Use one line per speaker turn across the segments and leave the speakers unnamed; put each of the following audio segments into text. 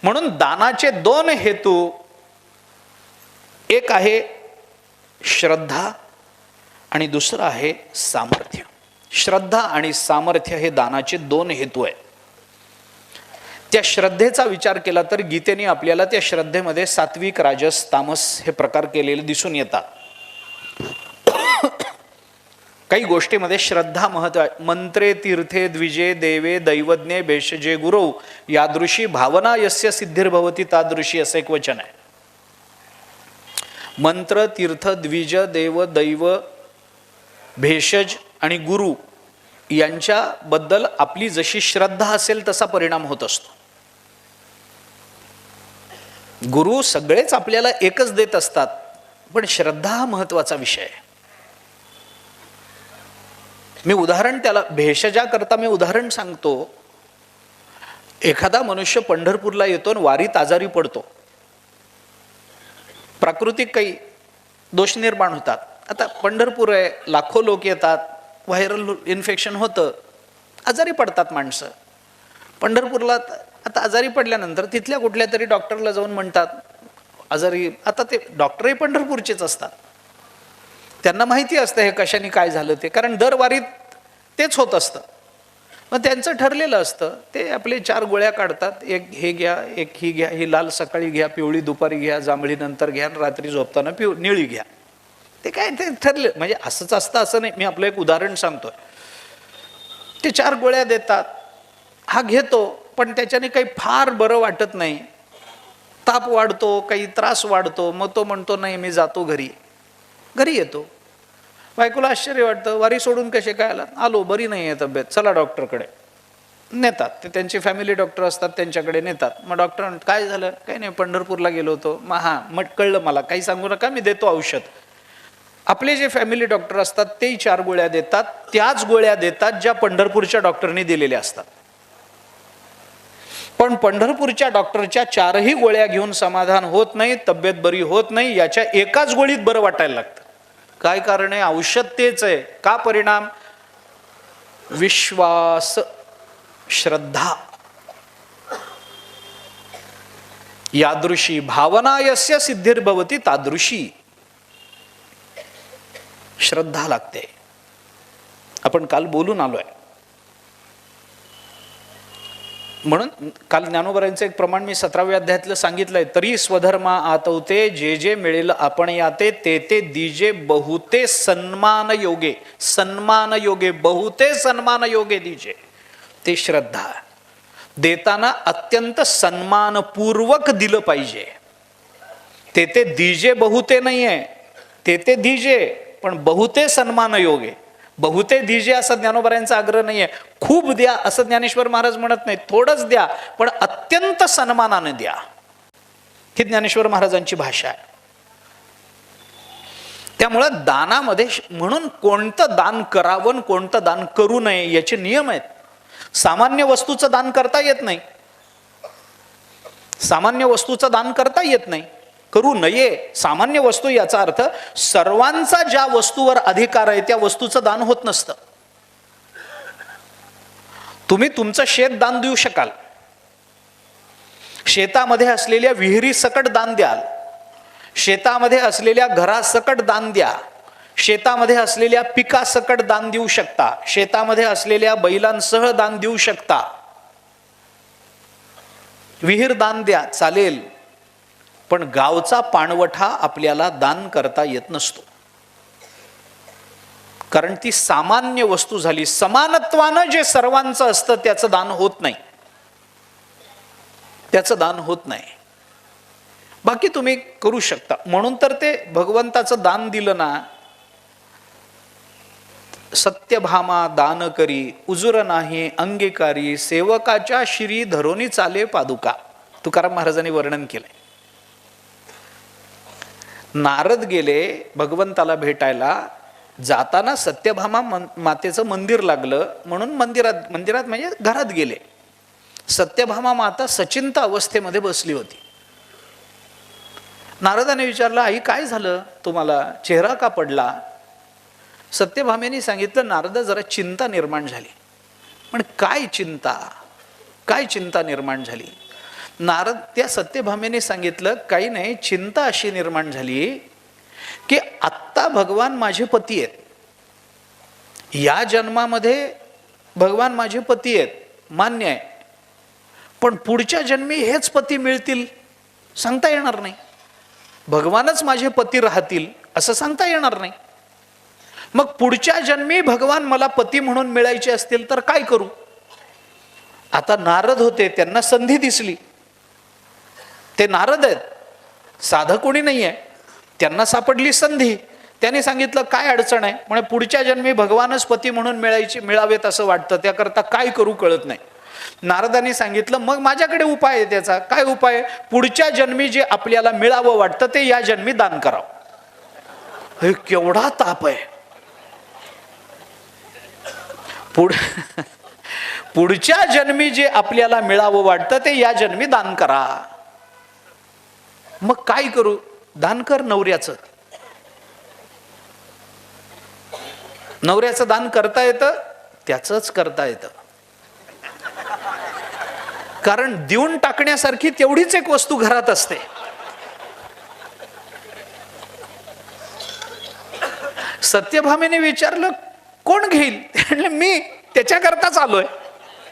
म्हणून दानाचे दोन हेतू, एक आहे श्रद्धा आणि दुसरं आहे सामर्थ्य. श्रद्धा आणि सामर्थ्य हे दानाचे दोन हेतू आहेत. त्या श्रद्धेचा विचार केला तर गीतेने आपल्याला त्या श्रद्धेमध्ये सात्विक, राजस, तामस हे प्रकार केलेले दिसून येतात. काही गोष्टीमध्ये श्रद्धा महत्व. मंत्रे तीर्थे द्विजे देवे दैवज्ञे भेषजे गुरु यादृशी भावना यस्य सिद्धिर्भवती तादृशी असं एक वचन आहे. मंत्र, तीर्थ, द्विज, देव, दैव, भेषज आणि गुरु यांच्याबद्दल आपली जशी श्रद्धा असेल तसा परिणाम होत असतो. गुरु सगळेच आपल्याला एकच देत असतात, पण श्रद्धा हा महत्वाचा विषय आहे. मी उदाहरण त्याला भेषजाकरता मी उदाहरण सांगतो. एखादा मनुष्य पंढरपूरला येतो आणि वारीत आजारी पडतो. प्राकृतिक काही दोष निर्माण होतात. आता पंढरपूर आहे, लाखो लोक येतात, व्हायरल इन्फेक्शन होतं, आजारी पडतात माणसं. पंढरपूरला आता आजारी पडल्यानंतर तिथल्या कुठल्या तरी डॉक्टरला जाऊन म्हणतात आजारी. आता ते डॉक्टरही पंढरपूरचेच असतात, त्यांना माहिती असतं हे कशाने काय झालं ते, कारण दरवारीत तेच होत असतं. मग त्यांचं ठरलेलं असतं. ते आपले 4 गोळ्या काढतात, एक हे घ्या, एक ही घ्या, ही लाल सकाळी घ्या, पिवळी दुपारी घ्या, जांभळी नंतर घ्या, रात्री झोपताना निळी घ्या. ते काय ते ठरले, म्हणजे असंच असतं असं नाही. मी आपलं एक उदाहरण सांगतोय. ते 4 गोळ्या देतात, हा घेतो, पण त्याच्याने काही फार बरं वाटत नाही. ताप वाढतो, काही त्रास वाढतो. मग तो म्हणतो नाही मी जातो घरी. घरी येतो, बायकोला आश्चर्य वाटतं, वारी सोडून कसे काय आला? आलो, बरी नाही आहे तब्येत, चला डॉक्टरकडे. नेतात, ते त्यांचे फॅमिली डॉक्टर असतात, त्यांच्याकडे नेतात. मग डॉक्टर म्हणतात काय झालं? काही नाही, पंढरपूरला गेलो होतो. मग हां, मग कळलं मला, काही सांगू नका, मी देतो औषध. आपले जे फॅमिली डॉक्टर असतात तेही 4 गोळ्या देतात, त्याच गोळ्या देतात ज्या पंढरपूरच्या डॉक्टरनी दिलेल्या असतात. पण पंढरपूरच्या डॉक्टरच्या 4ही गोळ्या घेऊन समाधान होत नाही, तब्येत बरी होत नाही. याच्या एकाच गोळीत बरं वाटायला लागतं. काय कारण आहे? औषध तेच आहे. का परिणाम? विश्वास, श्रद्धा. यादृशी भावना यस्य सिद्धिर्भवती तादृशी. श्रद्धा लागते. आपण काल बोलून आलोय. म्हणून काल ज्ञानोबरांचं एक प्रमाण मी 17व्या अध्यायातलं सांगितलंय. तरी स्वधर्मा आतवते, जे जे मिळेल आपण याते, ते ते दिजे बहुते सन्मान योगे. सन्मान योगे, बहुते सन्मान योगे दिजे. ते श्रद्धा. देताना अत्यंत सन्मानपूर्वक दिलं पाहिजे. ते ते दिजे बहुते नाहीये, ते ते दिजे, पण बहुते सन्मान योगे. बहुते दिजे असा ज्ञानोबरांचा आग्रह नाहीये. खूप द्या असं ज्ञानेश्वर महाराज म्हणत नाही. थोडंच द्या, पण अत्यंत सन्मानाने द्या. ही ज्ञानेश्वर महाराजांची भाषा आहे. त्यामुळं दानामध्ये म्हणून कोणतं दान करावं, कोणतं दान करू नये याचे नियम आहेत. सामान्य वस्तूचं दान करता येत नाही. सामान्य वस्तूचं दान करता येत नाही, करू नये. सामान्य वस्तू याचा अर्थ सर्वांचा ज्या वस्तूवर अधिकार आहे त्या वस्तूचं दान होत नसतं. तुम्ही तुमचं शेत दान देऊ शकाल, शेतामध्ये असलेल्या विहिरी सकट दान द्याल, शेतामध्ये असलेल्या घरासकट दान द्या, शेतामध्ये असलेल्या पिकासकट दान देऊ शकता, शेतामध्ये असलेल्या बैलांसह दान देऊ शकता. विहीर दान द्या, चालेल. पण गावचा पाणवठा आपल्याला दान करता येत नसतो, कारण ती सामान्य वस्तू झाली. समानत्वानं जे सर्वांचं असतं त्याचं दान होत नाही, त्याचं दान होत नाही. बाकी तुम्ही करू शकता. म्हणून तर ते भगवंताचं दान दिलं ना, सत्यभामा दान करी उजुर नाही अंगीकारी, सेवकाच्या शिरी धरोनी चाले पादुका. तुकाराम महाराजांनी वर्णन केलंय. नारद गेले भगवंताला भेटायला. जाताना सत्यभामा मातेचं मंदिर लागलं म्हणून मंदिरात म्हणजे घरात गेले. सत्यभामा माता सचिंत अवस्थेमध्ये बसली होती. नारदाने विचारलं, आई काय झालं तुम्हाला, चेहरा का पडला? सत्यभामेने सांगितलं, नारद जरा चिंता निर्माण झाली. पण काय चिंता निर्माण झाली? नारद त्या सत्यभामेने सांगितलं, काही नाही, चिंता अशी निर्माण झाली की आत्ता भगवान माझे पती आहेत, या जन्मामध्ये भगवान माझे पती आहेत, मान्य आहे, पण पुढच्या जन्मी हेच पती मिळतील सांगता येणार नाही. भगवानच माझे पती राहतील असं सांगता येणार नाही. मग पुढच्या जन्मी भगवान मला पती म्हणून मिळायचे असतील तर काय करू? आता नारद होते, त्यांना संधी दिसली. ते नारद आहेत, साधं कोणी नाही आहे, त्यांना सापडली संधी. त्यांनी सांगितलं काय अडचण आहे? म्हणजे पुढच्या जन्मी भगवानच पती म्हणून मिळावेत असं वाटतं, त्याकरता काय करू कळत नाही. नारदांनी सांगितलं मग माझ्याकडे उपाय आहे. त्याचा काय उपाय? पुढच्या जन्मी जे आपल्याला मिळावं वाटतं ते या जन्मी दान करावं. हे केवढा ताप आहे. पुढच्या जन्मी जे आपल्याला मिळावं वाटतं ते या जन्मी दान करा. मग काय करू? दान कर नवऱ्याचं. नवऱ्याचं दान करता येतं, त्याचंच करता येतं. कारण देऊन टाकण्यासारखी तेवढीच एक वस्तू घरात असते. सत्यभामेने विचारलं कोण घेईल? मी त्याच्याकरताच आलोय,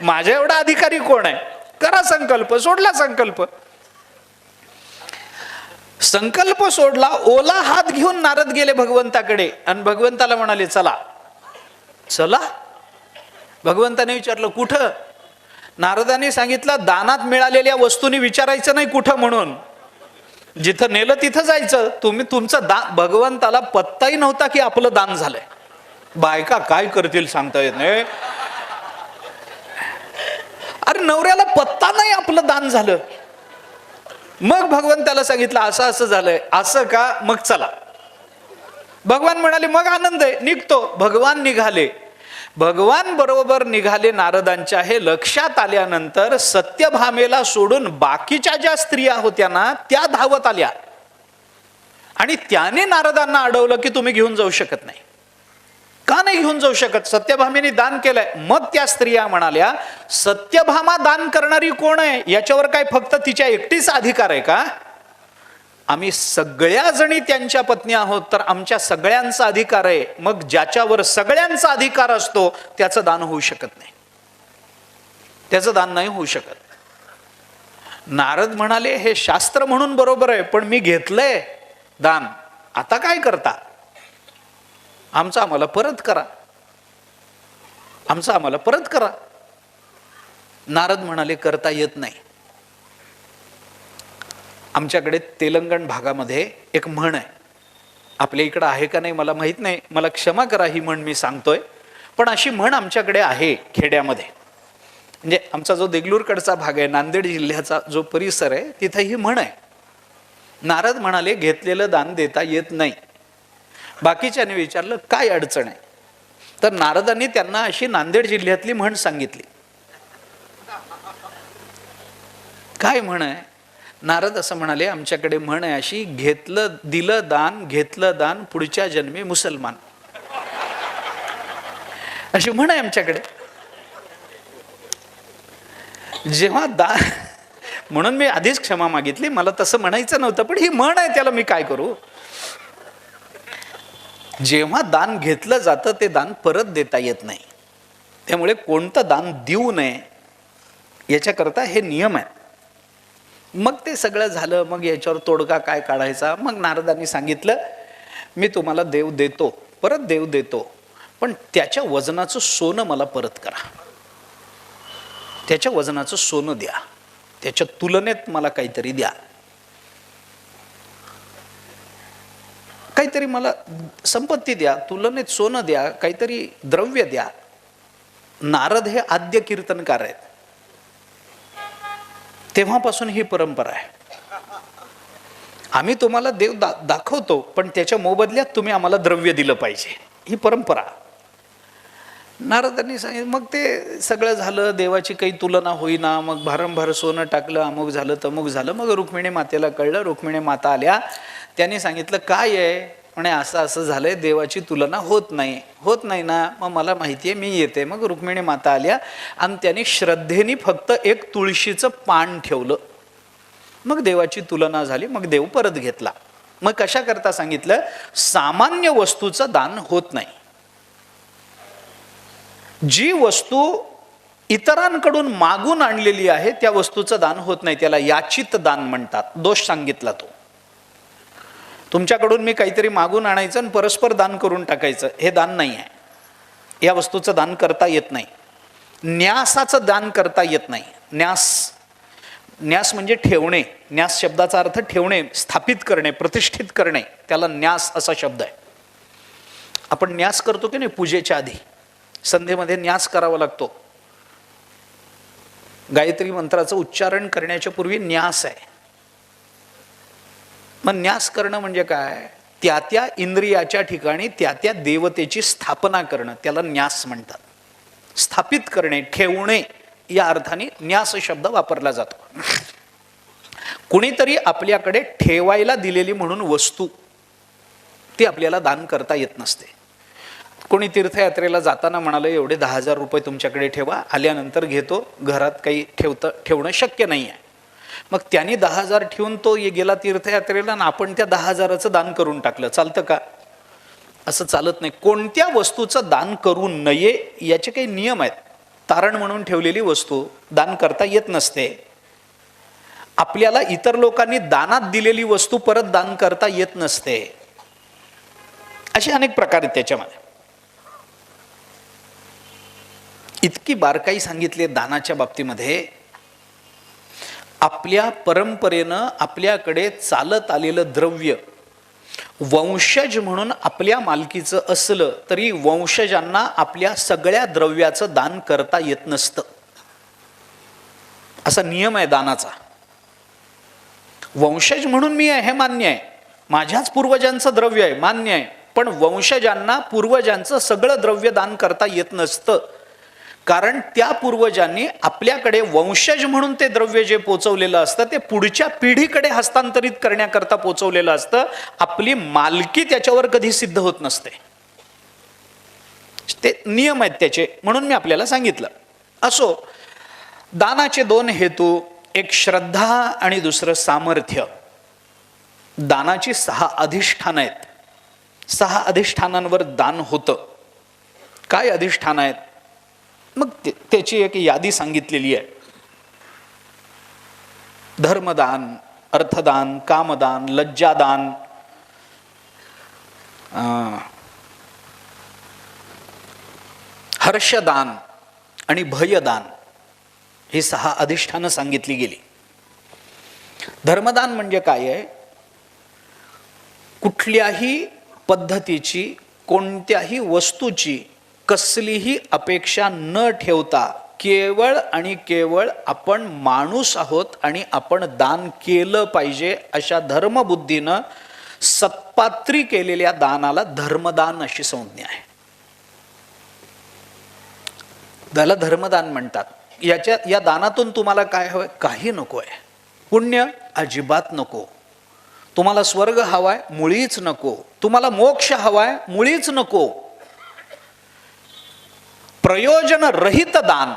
माझ्या एवढा अधिकारी कोण आहे? करा संकल्प. सोडला संकल्प. संकल्प सोडला, ओला हात घेऊन नारद गेले भगवंताकडे आणि भगवंताला म्हणाले चला. चला. भगवंताने विचारलं कुठं? नारदाने सांगितलं दानात मिळालेल्या वस्तूंनी विचारायचं नाही कुठं म्हणून, जिथं नेलं तिथं जायचं. तुमचं दान, भगवंताला पत्ताही नव्हता की आपलं दान झालंय. बायका काय करतील सांगता येत नाही. अरे नवऱ्याला पत्ता नाही आपलं दान झालं. मग भगवंताला सांगितलं असं असं झालंय. असं का? मग चला. भगवान म्हणाले मग आनंद आहे, निघतो. भगवान निघाले. भगवान बरोबर निघाले नारदांच्या. हे लक्षात आल्यानंतर सत्यभामेला सोडून बाकीच्या ज्या स्त्रिया होत्या ना त्या धावत आल्या आणि त्याने नारदांना अडवलं की तुम्ही घेऊन जाऊ शकत नाही. का नाही घेऊन जाऊ शकत? सत्यभामेने दान केलंय. मग त्या स्त्रिया म्हणाल्या सत्यभामा दान करणारी कोण आहे? याच्यावर काय फक्त तिच्या एकटीचा अधिकार आहे का? आम्ही सगळ्या जणी त्यांच्या पत्नी आहोत, तर आमच्या सगळ्यांचा अधिकार आहे. मग ज्याच्यावर सगळ्यांचा अधिकार असतो त्याचं दान होऊ शकत नाही, त्याचं दान नाही होऊ शकत. नारद म्हणाले हे शास्त्र म्हणून बरोबर आहे, पण मी घेतलंय दान, आता काय करता? आमचं आम्हाला परत करा, आमचं आम्हाला परत करा. नारद म्हणाले करता येत नाही. आमच्याकडे तेलंगण भागामध्ये एक म्हण आहे, आपल्या इकडं आहे का नाही मला माहित नाही, मला क्षमा करा ही म्हण मी सांगतोय, पण अशी म्हण आमच्याकडे आहे खेड्यामध्ये. म्हणजे आमचा जो देगलूरकडचा भाग आहे, नांदेड जिल्ह्याचा जो परिसर आहे, तिथं ही म्हण आहे. नारद म्हणाले घेतलेलं दान देता येत नाही. बाकीच्याने विचारलं काय अडचण आहे? तर नारदांनी त्यांना अशी नांदेड जिल्ह्यातली म्हण सांगितली. काय म्हण आहे? नारद असं म्हणाले आमच्याकडे म्हण आहे अशी, दिलं दान पुढच्या जन्मी मुसलमान, अशी म्हण आहे आमच्याकडे. जेव्हा दान, म्हणून मी आधीच क्षमा मागितली, मला तसं म्हणायचं नव्हतं, पण ही म्हण आहे त्याला मी काय करू. जेव्हा दान घेतलं जातं ते दान परत देता येत नाही, त्यामुळे कोणतं दान देऊ नये याच्याकरता हे नियम आहे. मग ते सगळं झालं. मग याच्यावर तोडगा काय काढायचा? मग नारदांनी सांगितलं मी तुम्हाला देव देतो, परत देव देतो, पण त्याच्या वजनाचं सोनं मला परत करा. त्याच्या वजनाचं सोनं द्या, त्याच्या तुलनेत मला काहीतरी द्या, काहीतरी मला संपत्ती द्या, तुलनेत सोनं द्या, काहीतरी द्रव्य द्या. नारद हे आद्य कीर्तनकार आहेत, तेव्हापासून ही परंपरा आहे. आम्ही तुम्हाला देव दाखवतो, पण त्याच्या मोबदल्यात तुम्ही आम्हाला द्रव्य दिलं पाहिजे, ही परंपरा. नारदांनी सांगितलं. मग ते सगळं झालं, देवाची काही तुलना होईना. मग भारंभार सोनं टाकलं, अमुक झालं तमुक झालं. मग रुक्मिणी मातेला कळलं. रुक्मिणी माता आल्या, त्यांनी सांगितलं काय आहे? म्हणे असं असं झालंय, देवाची तुलना होत नाही ना. मग मला माहिती आहे, मी येते. मग रुक्मिणी माता आल्या आणि त्यांनी श्रद्धेने फक्त एक तुळशीचं पान ठेवलं. मग देवाची तुलना झाली, मग देव परत घेतला. मग कशा करता सांगितलं, सामान्य वस्तूचं दान होत नाही. जी वस्तू इतरांकडून मागून आणलेली आहे त्या वस्तूचं दान होत नाही, त्याला याचित दान म्हणतात. दोष सांगितला तो. तुमच्याकडून मी काहीतरी मागून आणायचं आणि परस्पर दान करून टाकायचं, हे दान नाही आहे. या वस्तूचं दान करता येत नाही. न्यासाचं दान करता येत नाही. न्यास म्हणजे ठेवणे. न्यास शब्दाचा अर्थ ठेवणे, स्थापित करणे, प्रतिष्ठित करणे, त्याला न्यास असा शब्द आहे. आपण न्यास करतो की नाही पूजेच्या आधी, संध्येमध्ये न्यास करावा लागतो. गायत्री मंत्राचं उच्चारण करण्याच्या पूर्वी न्यास आहे. मग न्यास करणं म्हणजे काय, त्या त्या इंद्रियाच्या ठिकाणी त्या त्या देवतेची स्थापना करणं, त्याला न्यास म्हणतात. स्थापित करणे, ठेवणे, या अर्थाने न्यास शब्द वापरला जातो. कुणीतरी आपल्याकडे ठेवायला दिलेली म्हणून वस्तू, ती आपल्याला दान करता येत नसते. कोणी तीर्थयात्रेला जाताना म्हणाले एवढे 10,000 रुपये तुमच्याकडे ठेवा, आल्यानंतर घेतो, घरात काही ठेवणं शक्य नाही आहे. मग त्यांनी 10,000 ठेवून तो गेला तीर्थयात्रेला आणि आपण त्या 10,000चं दान करून टाकलं, चालतं का? असं चालत नाही. कोणत्या वस्तूचं दान करू नये याचे काही नियम आहेत. तारण म्हणून ठेवलेली वस्तू दान करता येत नसते. आपल्याला इतर लोकांनी दानात दिलेली वस्तू परत दान करता येत नसते. असे अनेक प्रकार आहेत त्याच्यामध्ये. इतकी बारकाई सांगितली दानाच्या बाबतीमध्ये. आपल्या परंपरेनं आपल्याकडे चालत आलेलं द्रव्य वंशज म्हणून आपल्या मालकीचं असलं तरी वंशजांना आपल्या सगळ्या द्रव्याचं दान करता येत नसतं. असा नियम आहे दानाचा. वंशज म्हणून मी आहे हे मान्य आहे, माझ्याच पूर्वजांचं द्रव्य आहे मान्य आहे, पण वंशजांना पूर्वजांचं सगळं द्रव्य दान करता येत नसतं. कारण त्या पूर्वजांनी आपल्याकडे वंशज म्हणून ते द्रव्य जे पोचवलेलं असतं ते पुढच्या पिढीकडे हस्तांतरित करण्याकरता पोचवलेलं असतं. आपली मालकी त्याच्यावर कधी सिद्ध होत नसते. ते नियम आहेत त्याचे, म्हणून मी आपल्याला सांगितलं. असो, दानाचे 2 हेतू, एक श्रद्धा आणि दुसरं सामर्थ्य. दानाची 6 अधिष्ठान आहेत. 6 अधिष्ठानांवर दान होतं. काय अधिष्ठान आहेत? मग त्याची एक यादी सांगितलेली आहे. धर्मदान, अर्थदान, कामदान, लज्जादान, हर्षदान आणि भयदान, ही 6 अधिष्ठानं सांगितली गेली. धर्मदान म्हणजे काय आहे? कुठल्याही पद्धतीची, कोणत्याही वस्तूची कसलीही अपेक्षा न ठेवता केवळ आणि केवळ आपण माणूस आहोत आणि आपण दान केलं पाहिजे अशा धर्मबुद्धीनं सत्पात्री केलेल्या दानाला धर्मदान अशी संज्ञा आहे. त्याला धर्मदान म्हणतात. या दानातून तुम्हाला काय हवंय? काही नको आहे. पुण्य अजिबात नको. तुम्हाला स्वर्ग हवाय? मुळीच नको. तुम्हाला मोक्ष हवाय? मुळीच नको. प्रयोजन रहित दान.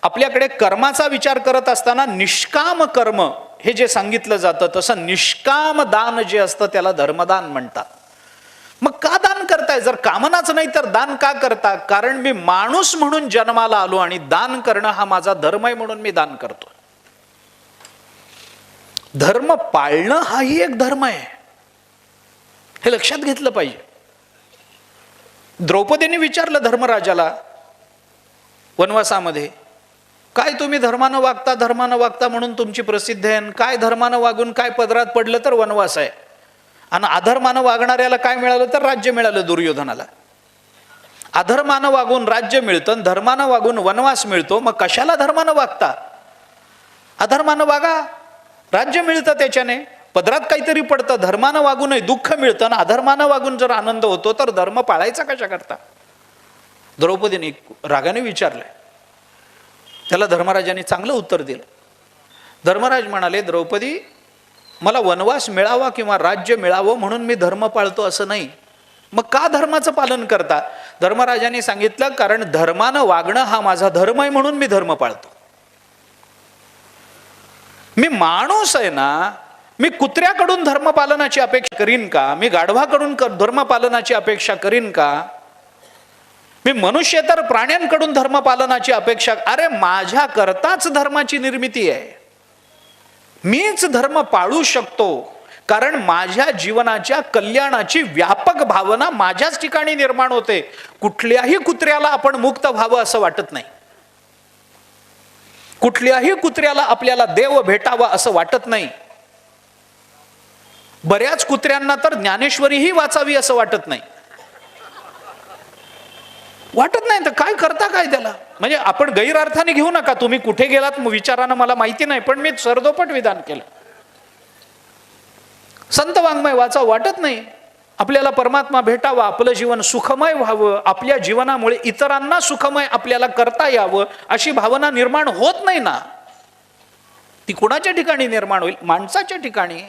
आपल्याकडे कर्माचा विचार करत असताना निष्काम कर्म हे जे सांगितलं जातं तसं निष्काम दान जे असतं त्याला धर्मदान म्हणतात. मग का दान करताय? जर कामनाच नाही तर दान का करता? कारण मी माणूस म्हणून जन्माला आलो आणि दान करणं हा माझा धर्म आहे म्हणून मी दान करतो. धर्म पाळणं हाही एक धर्म आहे, हे लक्षात घेतलं पाहिजे. द्रौपदीने विचारलं धर्मराजाला वनवासामध्ये, काय तुम्ही धर्मानं वागता म्हणून तुमची प्रसिद्धी आहे, काय धर्मानं वागून काय पदरात पडलं तर वनवास आहे, आणि अधर्मानं वागणाऱ्याला काय मिळालं तर राज्य मिळालं दुर्योधनाला. अधर्मानं वागून राज्य मिळतं, धर्मानं वागून वनवास मिळतो. मग कशाला धर्मानं वागता? अधर्मानं वागा, राज्य मिळतं त्याच्याने, पदरात काहीतरी पडतं. धर्मानं वागूनही दुःख मिळतं ना अधर्मानं वागून जर आनंद होतो तर धर्म पाळायचा कशा करता? द्रौपदीने रागाने विचारलंय. त्याला धर्मराजाने चांगलं उत्तर दिलं. धर्मराज म्हणाले, द्रौपदी, मला वनवास मिळावा किंवा राज्य मिळावं म्हणून मी धर्म पाळतो असं नाही. मग का धर्माचं पालन करता? धर्मराजाने सांगितलं, कारण धर्मानं वागणं हा माझा धर्म आहे म्हणून मी धर्म पाळतो. मी माणूस आहे ना, मी कुत्र्याकडून धर्मपालनाची अपेक्षा करीन का? मी गाढवाकडून धर्मपालनाची अपेक्षा करीन का? मी मनुष्येतर प्राण्यांकडून धर्मपालनाची अपेक्षा, अरे माझ्या करताच धर्माची निर्मिती आहे. मीच धर्म पाळू शकतो कारण माझ्या जीवनाच्या कल्याणाची व्यापक भावना माझ्याच ठिकाणी निर्माण होते. कुठल्याही कुत्र्याला आपण मुक्त व्हावं असं वाटत नाही. कुठल्याही कुत्र्याला आपल्याला देव भेटावा असं वाटत नाही. बऱ्याच कुत्र्यांना तर ज्ञानेश्वरीही वाचावी असं वाटत नाही. वाटत नाही तर काय करता काय त्याला? म्हणजे आपण गैरअर्थाने घेऊ नका, तुम्ही कुठे गेलात विचारानं मला माहिती नाही, पण मी सरदोपट विधान केलं. संत वाङ्मय वाचा, वाटत नाही आपल्याला परमात्मा भेटावा, आपलं जीवन सुखमय व्हावं, आपल्या जीवनामुळे इतरांना सुखमय आपल्याला करता यावं अशी भावना निर्माण होत नाही ना. ती कोणाच्या ठिकाणी निर्माण होईल? माणसाच्या ठिकाणी.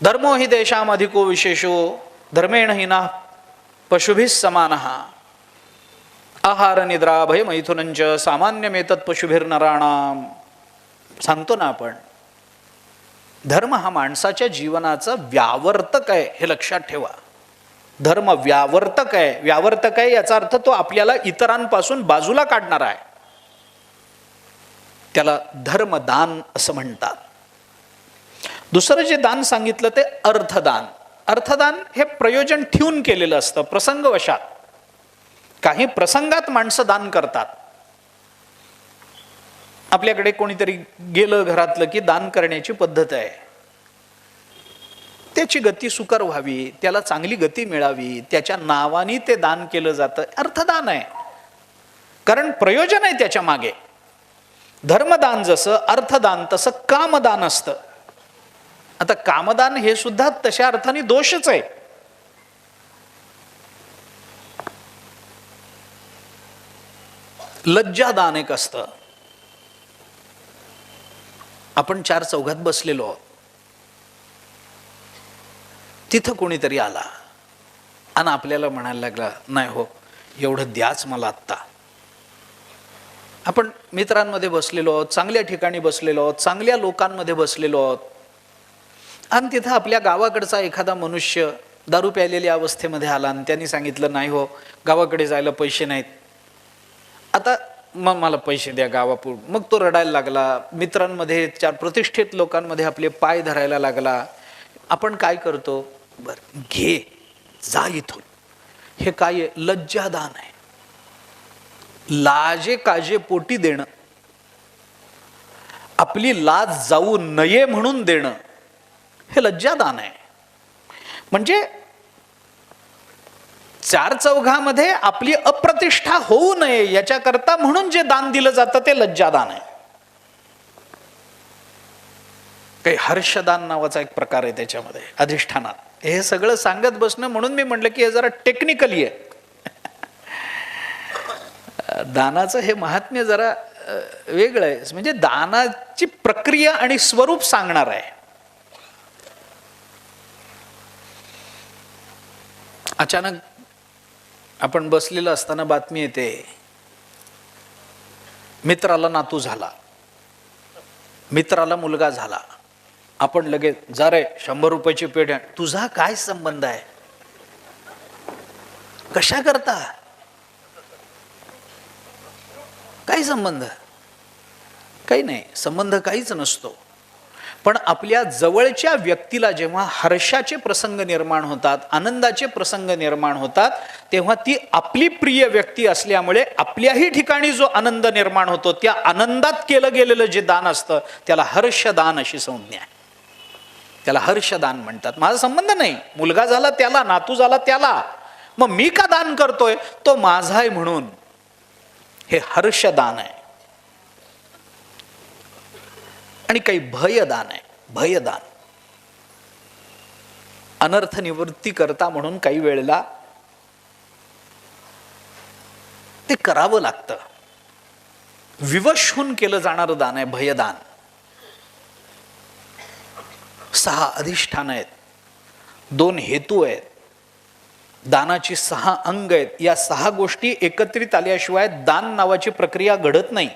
धर्मो हि देशाम अधिको विशेषो धर्मेण हि ना पशुभिः समानः आहार निद्रा भय मैथुनंच सामान्यमेतत् पशुभिर्नराणाम. सांगतो ना आपण, धर्म हा माणसाच्या जीवनाचा व्यावर्तक आहे, हे लक्षात ठेवा. धर्म व्यावर्तक आहे. व्यावर्तक आहे याचा अर्थ तो आपल्याला इतरांपासून बाजूला काढणारा आहे. त्याला धर्मदान असं म्हणतात. दुसरं जे दान सांगितलं ते अर्थदान. अर्थदान हे प्रयोजन ठेवून केलेलं असतं, प्रसंगवशात. काही प्रसंगात माणसं दान करतात. आपल्याकडे कोणीतरी गेलं घरातलं की दान करण्याची पद्धत आहे. त्याची गती सुकर व्हावी, त्याला चांगली गती मिळावी, त्याच्या नावाने ते दान केलं जातं. अर्थदान आहे, कारण प्रयोजन आहे त्याच्या मागे. धर्मदान जसं, अर्थदान तसं कामदान असतं. आता कामदान हे सुद्धा तशा अर्थाने दोषच आहे. लज्जादान एक असतं. आपण चार चौघात बसलेलो आहोत, तिथं कोणीतरी आला आणि आपल्याला म्हणायला लागला, नाही हो एवढं द्याच मला आत्ता. आपण मित्रांमध्ये बसलेलो आहोत, चांगल्या ठिकाणी बसलेलो आहोत, चांगल्या लोकांमध्ये बसलेलो आहोत, आणि तिथं आपल्या गावाकडचा एखादा मनुष्य दारू प्यालेल्या अवस्थेमध्ये आला आणि त्यांनी सांगितलं, नाही हो गावाकडे जायला पैसे नाहीत, आता मग मला पैसे द्या गावापूर. मग तो रडायला लागला, मित्रांमध्ये चार प्रतिष्ठित लोकांमध्ये आपले पाय धरायला लागला. आपण काय करतो? बर घे, जा इथून. हे काय आहे? लज्जादान आहे. लाजे काजे पोटी देणं, आपली लाज जाऊ नये म्हणून देणं, हे लज्जादान आहे. म्हणजे चार चौघामध्ये आपली अप्रतिष्ठा होऊ नये याच्याकरता म्हणून जे दान दिलं जातं ते लज्जादान आहे. काही हर्षदान नावाचा एक प्रकार आहे त्याच्यामध्ये, अधिष्ठानात. हे सगळं सांगत बसणं, म्हणून मी म्हटलं की हे जरा टेक्निकली आहे. दानाचं हे महात्म्य जरा वेगळं आहे. म्हणजे दानाची प्रक्रिया आणि स्वरूप सांगणार आहे. अचानक आपण बसलेलं असताना बातमी येते, मित्राला नातू झाला, मित्राला मुलगा झाला. आपण लगेच, जा रे 100 रुपयाची पेढी. तुझा काय संबंध आहे? कशा करता? काय संबंध? काही नाही, संबंध काहीच नसतो. पण आपल्या जवळच्या व्यक्तीला जेव्हा हर्षाचे प्रसंग निर्माण होतात, आनंदाचे प्रसंग निर्माण होतात, तेव्हा ती आपली प्रिय व्यक्ती असल्यामुळे आपल्याही ठिकाणी जो आनंद निर्माण होतो, त्या आनंदात केलं गेलेलं जे दान असतं त्याला हर्षदान अशी संज्ञा आहे. त्याला हर्षदान म्हणतात. माझा संबंध नाही, मुलगा झाला त्याला, नातू झाला त्याला, मग मी का दान करतोय? तो माझा आहे म्हणून. हे हर्षदान आहे. आणि काही भयदान आहे. भयदान, अनर्थ निवृत्ती करता म्हणून काही वेळेला ते करावं लागतं. विवश होऊन केलं जाणारं दान आहे भयदान. 6 अधिष्ठान आहेत, 2 हेतू आहेत, दानाची 6 अंग आहेत. या 6 गोष्टी एकत्रित आल्याशिवाय दान नावाची प्रक्रिया घडत नाही.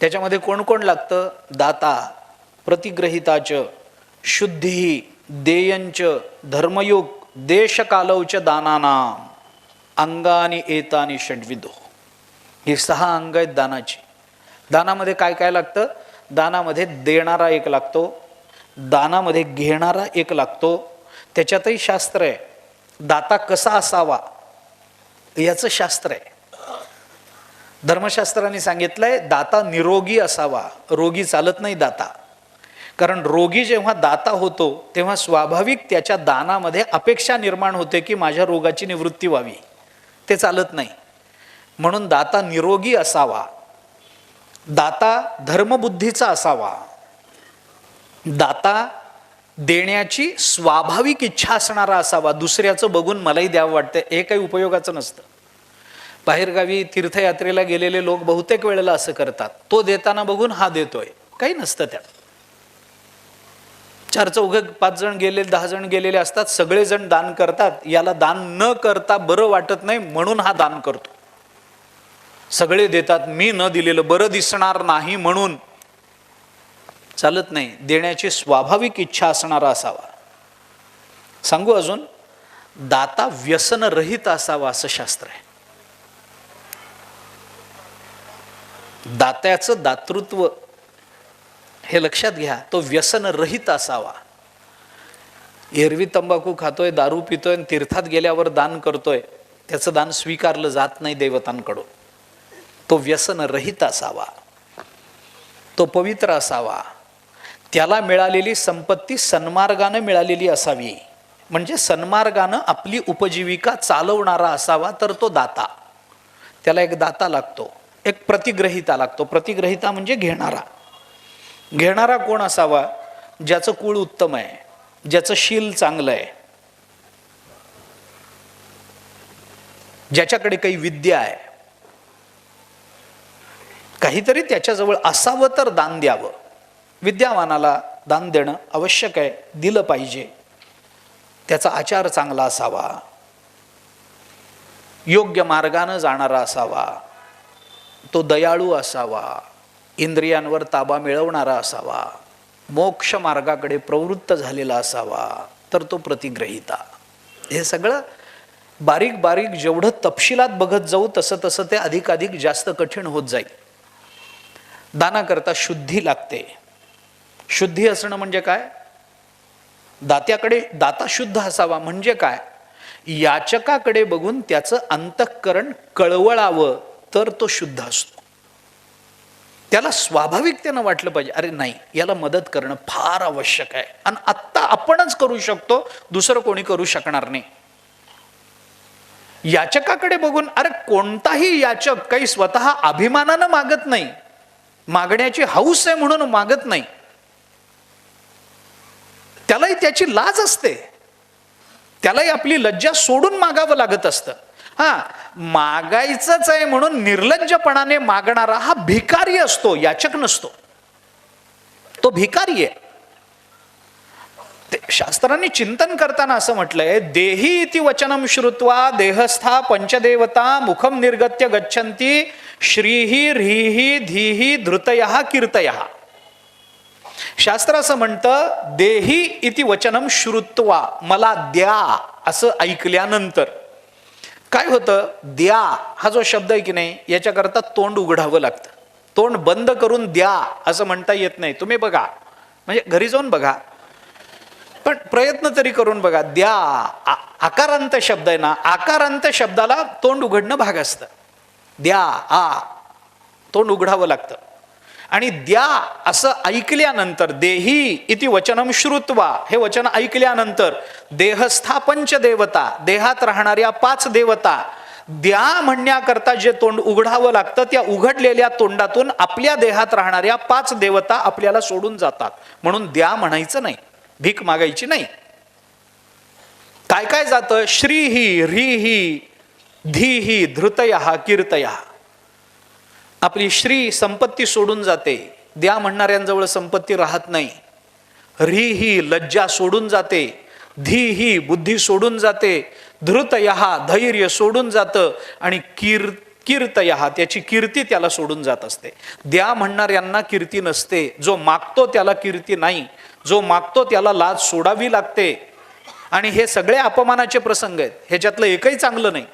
त्याच्यामध्ये कोण कोण लागतं? दाता, प्रतिग्रहिताच, शुद्धी, देयंच, धर्मयुग, देशकालौच दानानाम, अंगानी एतानी षड्विदो. ही 6 अंग आहेत दानाची. दानामध्ये काय काय लागतं? दानामध्ये देणारा एक लागतो, दानामध्ये घेणारा एक लागतो. त्याच्यातही शास्त्र आहे. दाता कसा असावा याचं शास्त्र आहे. धर्मशास्त्राने सांगितलंय दाता निरोगी असावा. रोगी चालत नाही दाता. कारण रोगी जेव्हा दाता होतो तेव्हा स्वाभाविक त्याच्या दानामध्ये अपेक्षा निर्माण होते की माझ्या रोगाची निवृत्ती व्हावी. ते चालत नाही. म्हणून दाता निरोगी असावा. दाता धर्मबुद्धीचा असावा. दाता देण्याची स्वाभाविक इच्छा असणारा असावा. दुसऱ्याचं बघून मलाही द्यावं वाटतं हे काही उपयोगाचं नसतं. बाहेरगावी तीर्थयात्रेला गेलेले लोक बहुतेक वेळेला असं करतात. तो देताना बघून हा देतोय. काही नसतं त्यात. 4 चौघ 5 जण गेलेले 10 जण गेलेले असतात. सगळेजण दान करतात. याला दान न करता बरं वाटत नाही म्हणून हा दान करतो. सगळे देतात, मी न दिलेलं बरं दिसणार नाही म्हणून. चालत नाही. देण्याची स्वाभाविक इच्छा असणारा असावा. सांगू अजून, दाता व्यसनरहित असावा असं शास्त्र आहे. दात्याचं दातृत्व हे लक्षात घ्या. तो व्यसनरहित असावा. एरवी तंबाखू खातोय, दारू पितोय आणि तीर्थात गेल्यावर दान करतोय, त्याचं दान स्वीकारलं जात नाही देवतांकडून. तो व्यसनरहित असावा. तो पवित्र असावा. त्याला मिळालेली संपत्ती सन्मार्गानं मिळालेली असावी. म्हणजे सन्मार्गानं आपली उपजीविका चालवणारा असावा तर तो दाता. त्याला एक दाता लागतो, एक प्रतिग्रहिता लागतो. प्रतिग्रहिता म्हणजे घेणारा. घेणारा कोण असावा? ज्याचं कुळ उत्तम आहे, ज्याचं शील चांगलं आहे, ज्याच्याकडे काही विद्या आहे, काहीतरी त्याच्याजवळ असावं तर दान द्यावं. विद्यावानाला दान देणं आवश्यक आहे, दिलं पाहिजे. त्याचा आचार चांगला असावा, योग्य मार्गानं जाणारा असावा, तो दयाळू असावा, इंद्रियांवर ताबा मिळवणारा असावा, मोक्ष मार्गाकडे प्रवृत्त झालेला असावा तर तो प्रतिग्रहिता. हे सगळं बारीक बारीक जेवढं तपशिलात बघत जाऊ तसं तसं ते अधिकाधिक जास्त कठीण होत जाईल. दानाकरता शुद्धी लागते. शुद्धी असणं म्हणजे काय? दात्याकडे दाता शुद्ध असावा म्हणजे काय? याचकाकडे बघून त्याचं अंतःकरण कळवळावं तर तो शुद्ध असतो. त्याला स्वाभाविकतेनं वाटलं पाहिजे, अरे नाही, याला मदत करणं फार आवश्यक आहे आणि आत्ता आपणच करू शकतो, दुसरं कोणी करू शकणार नाही. याचकाकडे बघून, अरे कोणताही याचक काही स्वतः अभिमानानं मागत नाही, मागण्याची हौस आहे म्हणून मागत नाही. त्यालाही त्याची लाज असते, त्यालाही आपली लज्जा सोडून मागावं लागत असतं. मागायचंच आहे म्हणून निर्लज्जपणाने मागणारा हा भिकारी असतो, याचक नसतो. तो भिकारी आहे. शास्त्रांनी चिंतन करताना असं म्हटलंय, देही इति वचनम श्रुत्वा देहस्था पंचदेवता मुखम निर्गत्य गच्छन्ति श्रीही ह्रीही धीही धृतयः कीर्तयः. शास्त्र असं म्हणतं, देही इति वचनम श्रुत्वा, मला द्या असं ऐकल्यानंतर काय होतं? द्या हा जो शब्द आहे की नाही, याच्याकरता तोंड उघडावं लागतं. तोंड बंद करून द्या असं म्हणता येत नाही. तुम्ही बघा, म्हणजे घरी जाऊन बघा, पण प्रयत्न तरी करून बघा. द्या आकारांत शब्द आहे ना, आकारांत शब्दाला तोंड उघडणं भाग असतं. द्या तोंड उघडावं लागतं. आणि द्या असं ऐकल्यानंतर, देही इति वचनम श्रुत्वा, हे वचन ऐकल्यानंतर देहस्था पंचदेवता, देहात राहणाऱ्या 5 देवता, द्या म्हणण्याकरता जे तोंड उघडावं लागतं, त्या उघडलेल्या तोंडातून आपल्या देहात राहणाऱ्या 5 देवता आपल्याला सोडून जातात. म्हणून द्या म्हणायचं नाही, भीक मागायची नाही. काय काय जातं? श्रीही ह्रीही धीही धृतयः कीर्तयः. आपली श्री संपत्ती सोडून जाते, द्या म्हणणाऱ्यांजवळ संपत्ती राहत नाही. ह्रीही लज्जा सोडून जाते, धीही बुद्धी सोडून जाते, धृतयः धैर्य सोडून जातं आणि कीर्तयः, त्याची कीर्ती त्याला सोडून जात असते. द्या म्हणणाऱ्यांना कीर्ती नसते, जो मागतो त्याला कीर्ती नाही, जो मागतो त्याला लाज सोडावी लागते. आणि हे सगळे अपमानाचे प्रसंग आहेत, ह्याच्यातलं एकही चांगलं नाही.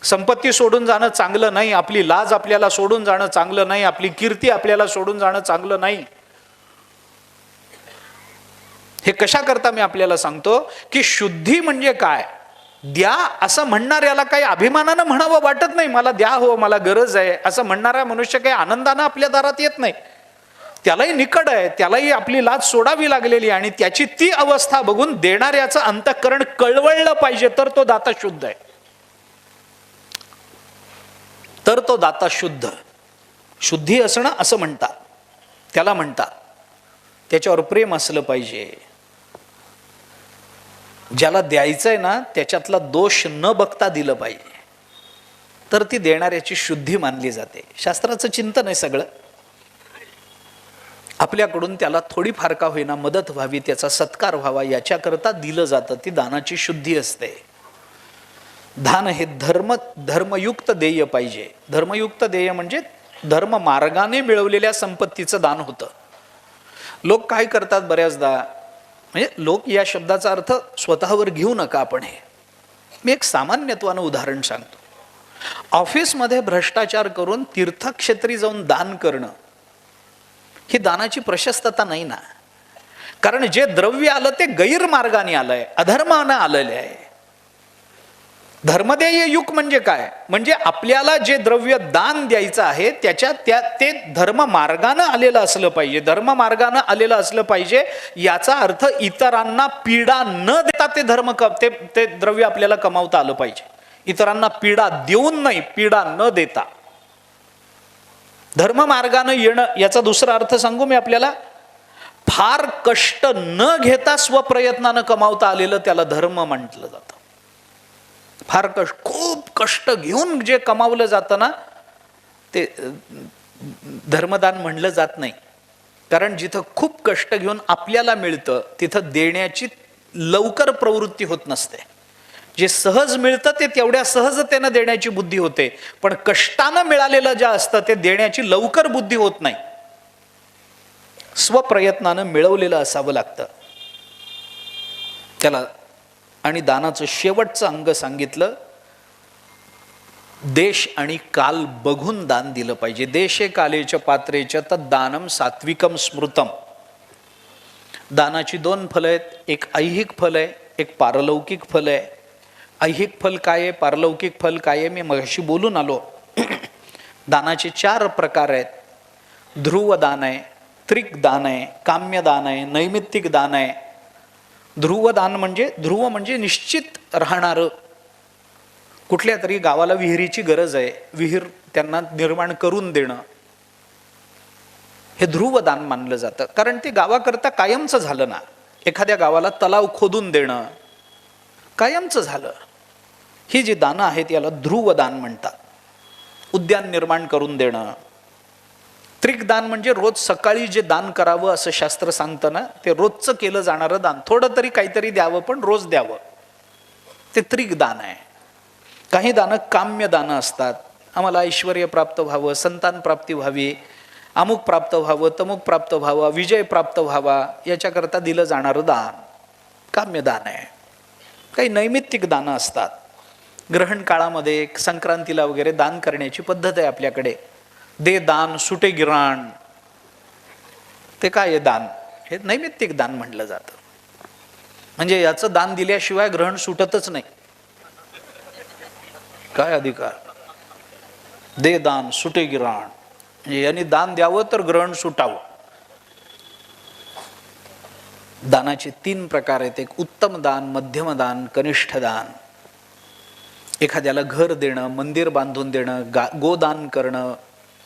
संपत्ती सोडून जाणं चांगलं नाही, आपली लाज आपल्याला सोडून जाणं चांगलं नाही, आपली कीर्ती आपल्याला सोडून जाणं चांगलं नाही. हे कशा करता मी आपल्याला सांगतो की शुद्धी म्हणजे काय. द्या असं म्हणणाऱ्याला काही अभिमानानं म्हणावं वाटत नाही, मला द्या हो, मला गरज आहे असं म्हणणारा मनुष्य काही आनंदानं आपल्या दारात येत नाही. त्यालाही निकड आहे, त्यालाही आपली लाज सोडावी लागलेली, आणि त्याची ती अवस्था बघून देणाऱ्याचं अंतःकरण कळवळलं पाहिजे, तर तो दाता शुद्ध आहे, तर तो दाता शुद्ध. शुद्धी असणं असं म्हणतात, त्याला म्हणतात. त्याच्यावर प्रेम असलं पाहिजे. ज्याला द्यायचंय ना त्याच्यातला दोष न बघता दिलं पाहिजे, तर ती देणाऱ्याची शुद्धी मानली जाते. शास्त्राचं चिंतन आहे सगळं. आपल्याकडून त्याला थोडीफार का होईना मदत व्हावी, त्याचा सत्कार व्हावा, याच्याकरता दिलं जातं. ती दानाची शुद्धी असते. दान हे धर्मयुक्त देय पाहिजे. धर्मयुक्त देय म्हणजे धर्म मार्गाने मिळवलेल्या संपत्तीचं दान होतं. लोक काय करतात बऱ्याचदा, म्हणजे लोक या शब्दाचा अर्थ स्वतःवर घेऊ नका आपण. हे मी एक सामान्यत्वानं उदाहरण सांगतो. ऑफिसमध्ये भ्रष्टाचार करून तीर्थक्षेत्री जाऊन दान करणं ही दानाची प्रशस्तता नाही ना. कारण जे द्रव्य आलं ते गैरमार्गाने आलंय, अधर्मानं आलेलं आहे. धर्मदेय युग म्हणजे काय, म्हणजे आपल्याला जे द्रव्य दान द्यायचं आहे ते धर्म मार्गानं आलेलं असलं पाहिजे. धर्म मार्गानं आलेलं असलं पाहिजे याचा अर्थ इतरांना पीडा न देता ते द्रव्य आपल्याला कमावता आलं पाहिजे. इतरांना पीडा देऊन नाही, पीडा न देता. धर्म मार्गानं येणं याचा दुसरा अर्थ सांगू मी आपल्याला. फार कष्ट न घेता स्वप्रयत्नानं कमावता आलेलं त्याला धर्म म्हटलं जातं. फार खूप कष्ट घेऊन जे कमावलं जातं ना ते धर्मदान म्हणलं जात नाही. कारण जिथं खूप कष्ट घेऊन आपल्याला मिळतं तिथं देण्याची लवकर प्रवृत्ती होत नसते. जे सहज मिळतं ते तेवढ्या सहजतेनं देण्याची बुद्धी होते, पण कष्टानं मिळालेलं जे असतं ते देण्याची लवकर बुद्धी होत नाही. स्वप्रयत्नानं मिळवलेलं असावं लागतं त्याला. आणि दानाचं शेवटचं अंग सांगितलं, देश आणि काल बघून दान दिलं पाहिजे. देशे कालेच पात्रेच तद्दानम सात्विकम स्मृतम. दानाची दोन फलं आहेत, एक ऐहिक फल आहे, एक पारलौकिक फल आहे. ऐहिक फल काय आहे, पारलौकिक फल काय आहे, मी मगाशी बोलून आलो. दानाचे 4 प्रकार आहेत. ध्रुव दान आहे, त्रिक दान आहे, काम्य दान आहे, नैमित्तिक दान आहे. ध्रुव दान म्हणजे, ध्रुव म्हणजे निश्चित राहणारं. कुठल्या तरी गावाला विहिरीची गरज आहे, विहीर त्यांना निर्माण करून देणं हे ध्रुव दान मानलं जातं. कारण ते गावाकरता कायमचं झालं ना. एखाद्या गावाला तलाव खोदून देणं कायमचं झालं. ही जी दानं आहेत याला ध्रुव दान म्हणतात. उद्यान निर्माण करून देणं. त्रिकदान म्हणजे रोज सकाळी जे दान करावं असं शास्त्र सांगतं ना, ते रोजचं केलं जाणारं दान. थोडं तरी काहीतरी द्यावं, पण रोज द्यावं, ते त्रिकदान आहे. काही दानं काम्य दानं असतात. आम्हाला ऐश्वर्य प्राप्त व्हावं, संतान प्राप्ती व्हावी, अमुक प्राप्त व्हावं, तमुक प्राप्त व्हावा, विजय प्राप्त व्हावा, याच्याकरता दिलं जाणारं दान काम्य दान आहे. काही नैमित्तिक दानं असतात. ग्रहण काळामध्ये संक्रांतीला वगैरे दान करण्याची पद्धत आहे आपल्याकडे. दे दान सुटे गिराण, ते काय आहे दान, हे नैमित्तिक दान म्हटलं जातं. म्हणजे याचं दान दिल्याशिवाय ग्रहण सुटतच नाही. काय अधिकार, दे दान सुटे गिराण, म्हणजे यांनी दान द्यावं तर ग्रहण सुटावं. दानाचे 3 प्रकार आहेत. एक उत्तम दान, मध्यम दान, कनिष्ठ दान. एखाद्याला घर देणं, मंदिर बांधून देणं, गोदान करणं,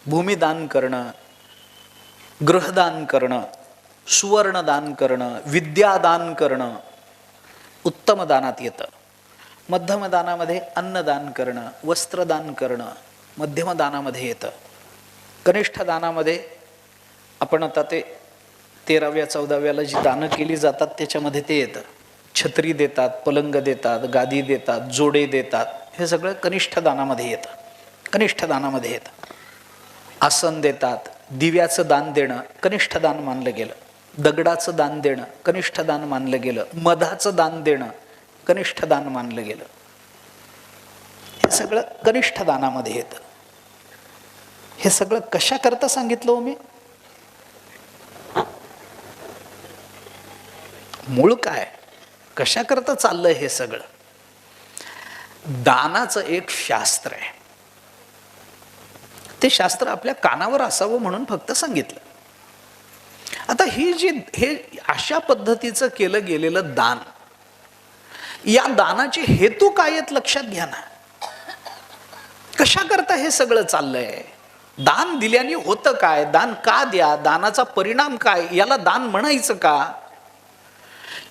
भूमिदान करणं, गृहदान करणं, सुवर्णदान करणं, विद्यादान करणं उत्तम दानात येतं. मध्यम दानामध्ये अन्नदान करणं, वस्त्रदान करणं मध्यम दानामध्ये येतं. कनिष्ठ दानामध्ये आपण आता ते 13व्या 14व्याला जी दानं केली जातात त्याच्यामध्ये ते येतं. छत्री देतात, पलंग देतात, गादी देतात, जोडे देतात, हे सगळं कनिष्ठ दानामध्ये येतं. कनिष्ठ दानामध्ये येतं. आसन देतात, दिव्याचं दान देणं कनिष्ठ दान मानलं गेलं, दगडाचं दान देणं कनिष्ठ दान मानलं गेलं, मधाचं दान देणं कनिष्ठ दान मानलं गेलं. हे सगळं कनिष्ठ दानामध्ये येतं. हे सगळं कशा करता सांगितलं हो मी? मूळ काय, कशा करता चाललंय हे सगळं? दानाचं एक शास्त्र आहे. ते शास्त्र आपल्या कानावर असावं म्हणून फक्त सांगितलं. आता हे अशा पद्धतीचं केलं गेलेलं दान, या दानाचे हेतू काय आहेत लक्षात घ्या ना. कशा करता हे सगळं चाललंय? दान दिल्याने होतं काय? दान का द्या? दानाचा परिणाम काय? याला दान म्हणायचं का?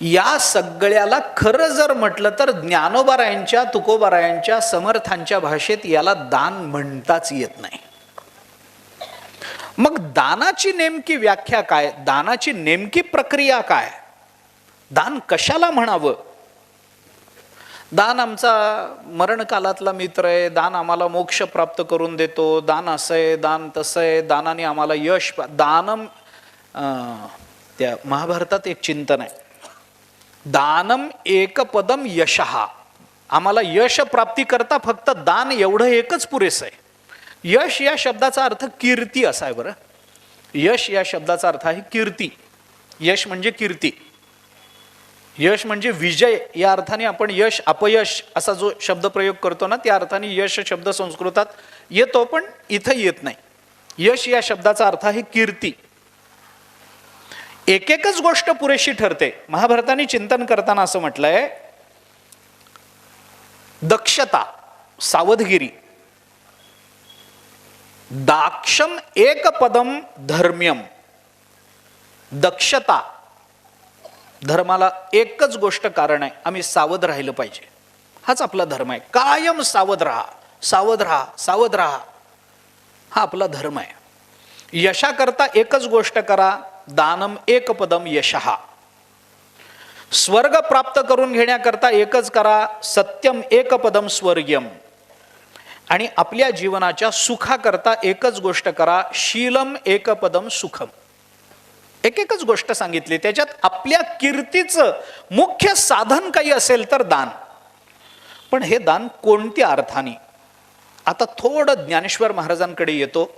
या सगळ्याला खरं जर म्हटलं तर ज्ञानोबारायांच्या, तुकोबारायांच्या, समर्थांच्या भाषेत याला दान म्हणताच येत नाही. मग दानाची नेमकी व्याख्या काय? दानाची नेमकी प्रक्रिया काय? दान कशाला म्हणावं? दान आमचा मरणकालातला मित्र आहे, दान आम्हाला मोक्ष प्राप्त करून देतो, दान असं आहे, दान तसं आहे, दानाने आम्हाला यश. दानम, त्या महाभारतात एक चिंतन आहे, दानम एक पदम यशहा. आम्हाला यश प्राप्ती करता फक्त दान एवढं एकच पुरेसं आहे. यश या शब्दाचा अर्थ कीर्ती असा आहे बरं. यश या शब्दाचा अर्थ आहे कीर्ती. यश म्हणजे कीर्ती, यश म्हणजे विजय. या अर्थाने आपण यश अपयश असा जो शब्द प्रयोग करतो ना, त्या अर्थाने यश शब्द संस्कृतात येतो, पण इथं येत नाही. यश या शब्दाचा अर्थ आहे कीर्ती. एक एकच गोष्ट पुरेशी ठरते. महाभारताने चिंतन करताना असं म्हटलंय, दक्षता, सावधगिरी, दाक्षम एक पदम धर्म्यम. दक्षता, धर्माला एकच गोष्ट कारण आहे, आम्ही सावध राहिलं पाहिजे. हाच आपला धर्म आहे. कायम सावध राहा, सावध राहा, सावध राहा, हा आपला धर्म आहे. यशाकरता एकच गोष्ट करा, दानम एक पदम यशहा. स्वर्ग प्राप्त करून घेण्याकरता एकच करा, सत्यम एक पदम स्वर्गीयम. आणि आपल्या जीवनाच्या सुखाकरता एकच गोष्ट करा, शीलम एक पदम सुखम. एक एकच गोष्ट सांगितली. त्याच्यात आपल्या कीर्तीचं मुख्य साधन काही असेल तर दान. पण हे दान कोणत्या अर्थाने? आता थोडं ज्ञानेश्वर महाराजांकडे येतो.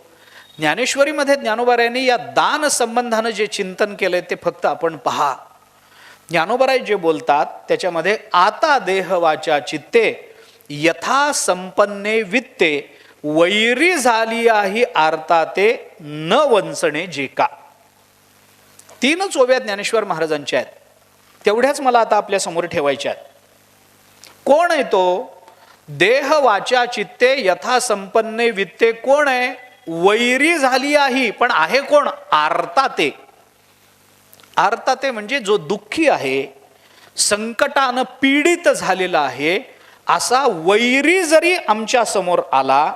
ज्ञानेश्वरीमध्ये ज्ञानोबारायांनी या दान संबंधानं जे चिंतन केलंय ते फक्त आपण पहा. ज्ञानोबाराय जे बोलतात त्याच्यामध्ये, आता देह वाचा चित्ते यथा संपन्ने वित्ते वैरी झाली आहे आरता ते न वंचणे जे का. तीनच ओव्या ज्ञानेश्वर महाराजांच्या आहेत, तेवढ्याच मला आता आपल्या समोर ठेवायच्या आहेत. कोण आहे तो? देह वाचा चित्ते यथा संपन्ने वित्ते. कोण आहे? वैरी झाली आहे, पण आहे कोण? आरता ते. आरता ते म्हणजे जो दुःखी आहे, संकटानं पीडित झालेला आहे, असा वैरी जरी आमच्या समोर आला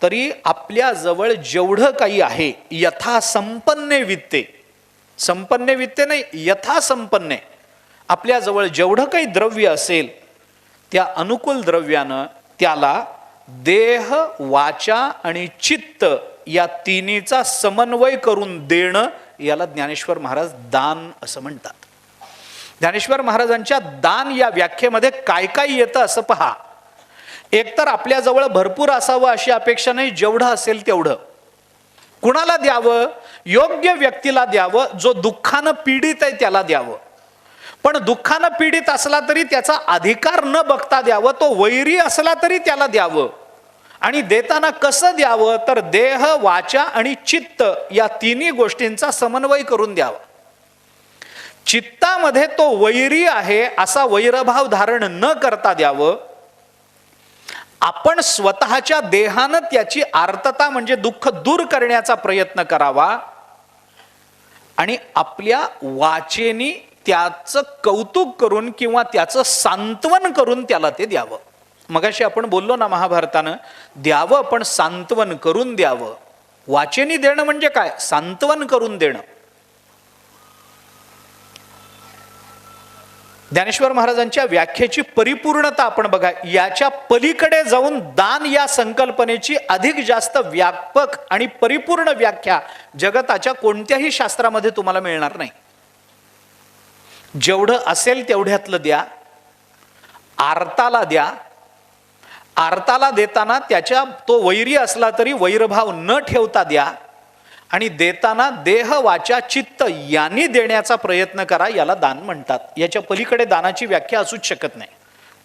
तरी आपल्या जवळ जेवढं काही आहे, यथा संपन्ने वित्ते, संपन्ने वित्ते नाही, यथा संपन्ने, आपल्या जवळ जेवढं काही द्रव्य असेल त्या अनुकूल द्रव्यानं त्याला देह, वाचा आणि चित्त या तिन्हीचा समन्वय करून देणं, याला ज्ञानेश्वर महाराज दान असं म्हणतात. ज्ञानेश्वर महाराजांच्या दान या व्याख्येमध्ये काय काय येतं असं पहा. एकतर आपल्याजवळ भरपूर असावं अशी अपेक्षा नाही, जेवढं असेल तेवढं. कुणाला द्यावं? योग्य व्यक्तीला द्यावं, जो दुःखानं पीडित आहे त्याला द्यावं. पण दुःखानं पीडित असला तरी त्याचा अधिकार न बघता द्यावं, तो वैरी असला तरी त्याला द्यावं. आणि देताना कसं द्यावं? तर देह, वाचा आणि चित्त या तिन्ही गोष्टींचा समन्वय करून द्यावा. चित्तामध्ये तो वैरी आहे असा वैरभाव धारण न करता द्यावं. आपण स्वतःच्या देहानं त्याची आर्तता म्हणजे दुःख दूर करण्याचा प्रयत्न करावा आणि आपल्या वाचेनी त्याचं कौतुक करून किंवा त्याचं सांत्वन करून त्याला ते द्यावं. मगाशी आपण बोललो ना महाभारतानं, द्यावं पण सांत्वन करून द्यावं. वाचेनी देणं म्हणजे काय? सांत्वन करून देणं. ज्ञानेश्वर महाराजांच्या व्याख्येची परिपूर्णता आपण बघा. याच्या पलीकडे जाऊन दान या संकल्पनेची अधिक जास्त व्यापक आणि परिपूर्ण व्याख्या जगताच्या कोणत्याही शास्त्रामध्ये तुम्हाला मिळणार नाही. जेवढं असेल तेवढ्यातलं द्या, आर्ताला द्या. आर्ताला देताना त्याच्या तो वैरी असला तरी वैरभाव न ठेवता द्या, आणि देताना देह वाचा चित्त यांनी देण्याचा प्रयत्न करा. याला दान म्हणतात. याच्या पलीकडे दानाची व्याख्या असूच शकत नाही.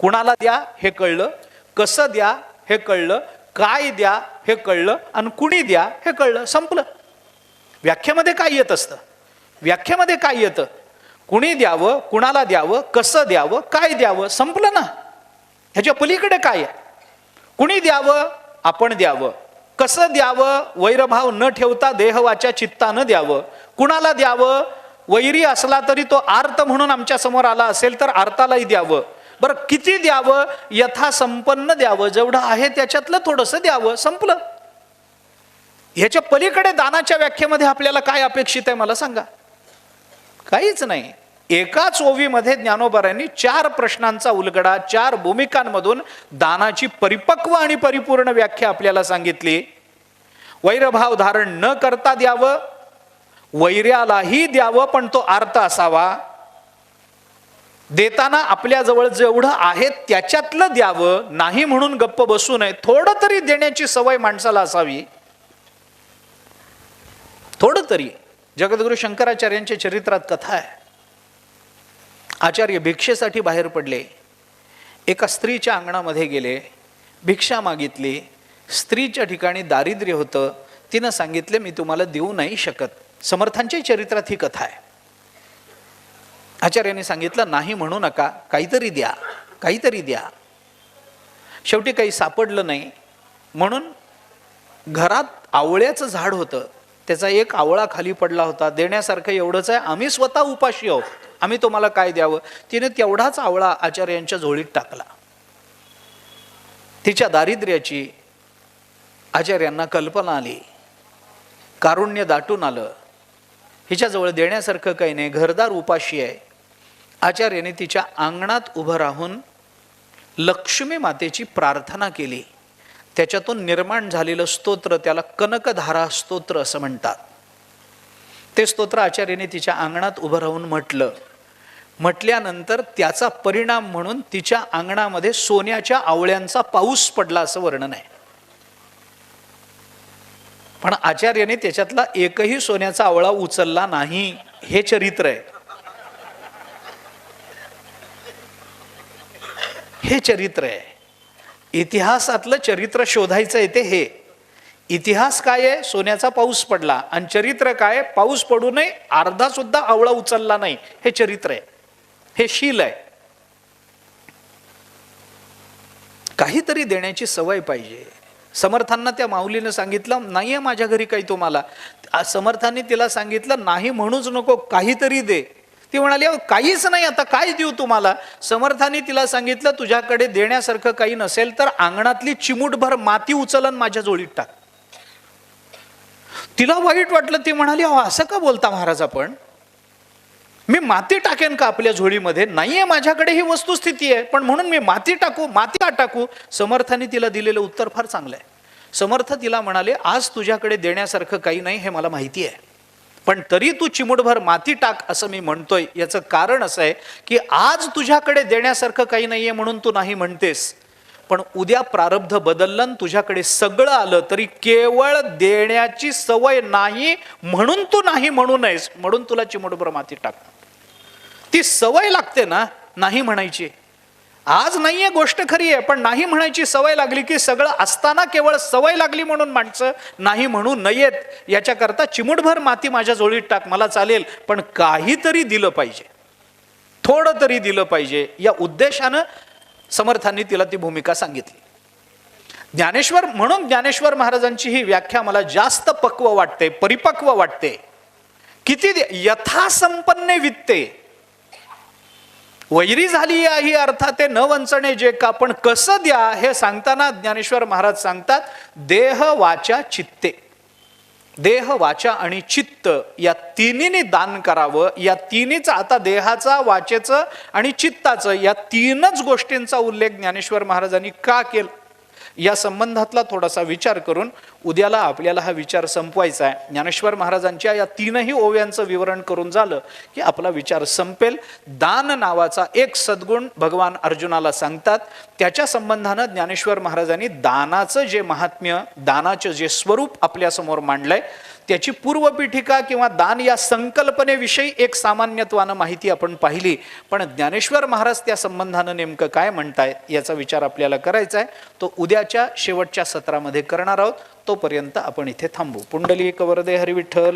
कुणाला द्या हे कळलं, कसं द्या हे कळलं, काय द्या हे कळलं, आणि कुणी द्या हे कळलं, संपलं. व्याख्येमध्ये काय येत असतं? व्याख्येमध्ये काय येतं? कुणी द्यावं, कुणाला द्यावं, कसं द्यावं, काय द्यावं, संपलं ना. ह्याच्या पलीकडे काय आहे? कुणी द्यावं, आपण द्यावं. कसं द्यावं, वैरभाव न ठेवता देहवाच्या चित्तानं द्यावं. कुणाला द्यावं, वैरी असला तरी तो आर्त म्हणून आमच्या समोर आला असेल तर आर्तालाही द्यावं. बरं, किती द्यावं? यथासंपन्न द्यावं, जेवढं आहे त्याच्यातलं थोडंसं द्यावं, संपलं. ह्याच्या पलीकडे दानाच्या व्याख्येमध्ये आपल्याला काय अपेक्षित आहे मला सांगा? काहीच नाही. एकाच ओवीमध्ये ज्ञानोबारांनी 4 प्रश्नांचा उलगडा, 4 भूमिकांमधून दानाची परिपक्व आणि परिपूर्ण व्याख्या आपल्याला सांगितली. वैरभाव धारण न करता द्यावं, वैर्यालाही द्यावं पण तो आर्त असावा. देताना आपल्याजवळ जेवढं आहे त्याच्यातलं द्यावं, नाही म्हणून गप्प बसू नये. थोडं तरी देण्याची सवय माणसाला असावी, थोडं तरी. जगद्गुरु शंकराचार्यांच्या चरित्रात कथा आहे. आचार्य भिक्षेसाठी बाहेर पडले. एका स्त्रीच्या अंगणामध्ये गेले, भिक्षा मागितली. स्त्रीच्या ठिकाणी दारिद्र्य होतं. तिनं सांगितले मी तुम्हाला देऊ नाही शकत. समर्थांच्या चरित्रात ही कथा आहे. आचार्यांनी सांगितलं नाही म्हणू नका, काहीतरी द्या, काहीतरी द्या. शेवटी काही सापडलं नाही म्हणून घरात आवळ्याचं झाड होतं, त्याचा एक आवळा खाली पडला होता. देण्यासारखं एवढंच आहे, आम्ही स्वतः उपाशी आहोत, आम्ही तुम्हाला काय द्यावं. तिने तेवढाच आवळा आचार्यांच्या झोळीत टाकला. तिच्या दारिद्र्याची आचार्यांना कल्पना आली, कारुण्य दाटून आलं. हिच्याजवळ देण्यासारखं काही नाही, घरदार उपाशी आहे. आचार्याने तिच्या अंगणात उभं राहून लक्ष्मी मातेची प्रार्थना केली. त्याच्यातून निर्माण झालेलं स्तोत्र त्याला कनकधारा स्तोत्र असं म्हणतात. ते स्तोत्र आचार्याने तिच्या अंगणात उभं राहून म्हटल्यानंतर त्याचा परिणाम म्हणून तिच्या अंगणामध्ये सोन्याच्या आवळ्यांचा पाऊस पडला असं वर्णन आहे. पण आचार्याने त्याच्यातला एकही सोन्याचा आवळा उचलला नाही. हे चरित्र आहे, हे चरित्र आहे. इतिहासातलं चरित्र शोधायचं येते. हे इतिहास काय आहे? सोन्याचा पाऊस पडला. आणि चरित्र काय? पाऊस पडू नये, अर्धा सुद्धा आवळा उचलला नाही. हे चरित्र आहे, हे शील आहे. काहीतरी देण्याची सवय पाहिजे. समर्थांना त्या माऊलीनं सांगितलं नाहीये माझ्या घरी काही तुम्हाला. समर्थांनी तिला सांगितलं नाही म्हणूच नको, काहीतरी दे. ती म्हणाली काहीच नाही, आता काय देऊ तुम्हाला. समर्थांनी तिला सांगितलं तुझ्याकडे देण्यासारखं काही नसेल तर अंगणातली चिमूटभर माती उचलन माझ्या जोडीत टाक. तिला वाईट वाटलं. ती म्हणाली असं का बोलता महाराज आपण? मी माती टाकेन का आपल्या झोळीमध्ये? नाहीये माझ्याकडे, ही वस्तुस्थिती आहे, पण म्हणून मी माती टाकू? माती का टाकू? समर्थांनी तिला दिलेलं उत्तर फार चांगलं आहे. समर्थ तिला म्हणाले आज तुझ्याकडे देण्यासारखं काही नाही हे मला माहिती आहे, पण तरी तू चिमुटभर माती टाक असं मी म्हणतोय. याचं कारण असं आहे की आज तुझ्याकडे देण्यासारखं काही नाहीये म्हणून तू नाही म्हणतेस, पण उद्या प्रारब्ध बदललं, तुझ्याकडे सगळं आलं तरी केवळ देण्याची सवय नाही म्हणून तू नाही म्हणू नयेस, म्हणून तुला चिमुटभर माती टाक. ती सवय लागते ना नाही म्हणायची. आज नाहीये गोष्ट खरी आहे, पण नाही म्हणायची सवय लागली की सगळं असताना केवळ सवय लागली म्हणून माणसं नाही म्हणू नयेत. याच्याकरता चिमुटभर माती माझ्या जोळीत टाक, मला चालेल, पण काहीतरी दिलं पाहिजे, थोडं तरी दिलं पाहिजे. या उद्देशानं समर्थांनी तिला ती भूमिका सांगितली. ज्ञानेश्वर म्हणून ज्ञानेश्वर महाराजांची ही व्याख्या मला जास्त पक्व वाटते, परिपक्व वाटते. किती यथासंपन्ने वित्ते, वैरी झाली ही अर्थात ते न वंचणे जे का, पण कसं द्या हे सांगताना ज्ञानेश्वर महाराज सांगतात देह वाचा चित्ते. देह, वाचा आणि चित्त या तिन्हीने दान करावं. या तिन्हीचं, आता देहाचा, वाचेचं आणि चित्ताचं, या तीनच गोष्टींचा उल्लेख ज्ञानेश्वर महाराजांनी का केला, या संबंधातला थोडासा विचार करून उद्याला आपल्याला हा विचार संपवायचा आहे. ज्ञानेश्वर महाराजांच्या या तीनही ओव्यांचं विवरण करून झालं की आपला विचार संपेल. दान नावाचा एक सद्गुण भगवान अर्जुनाला सांगतात. त्याच्या संबंधानं ज्ञानेश्वर महाराजांनी दानाचं जे महात्म्य, दानाचं जे स्वरूप आपल्यासमोर मांडलंय, त्याची पूर्वपीठिका किंवा दान या संकल्पनेविषयी एक सामान्यत्वानं माहिती आपण पाहिली. पण ज्ञानेश्वर महाराज त्या संबंधानं नेमकं काय म्हणतायत याचा विचार आपल्याला करायचा आहे. तो उद्याच्या शेवटच्या सत्रामध्ये करणार आहोत. तोपर्यंत आपण इथे थांबू. पुंडलिक वरदे हरी विठ्ठल.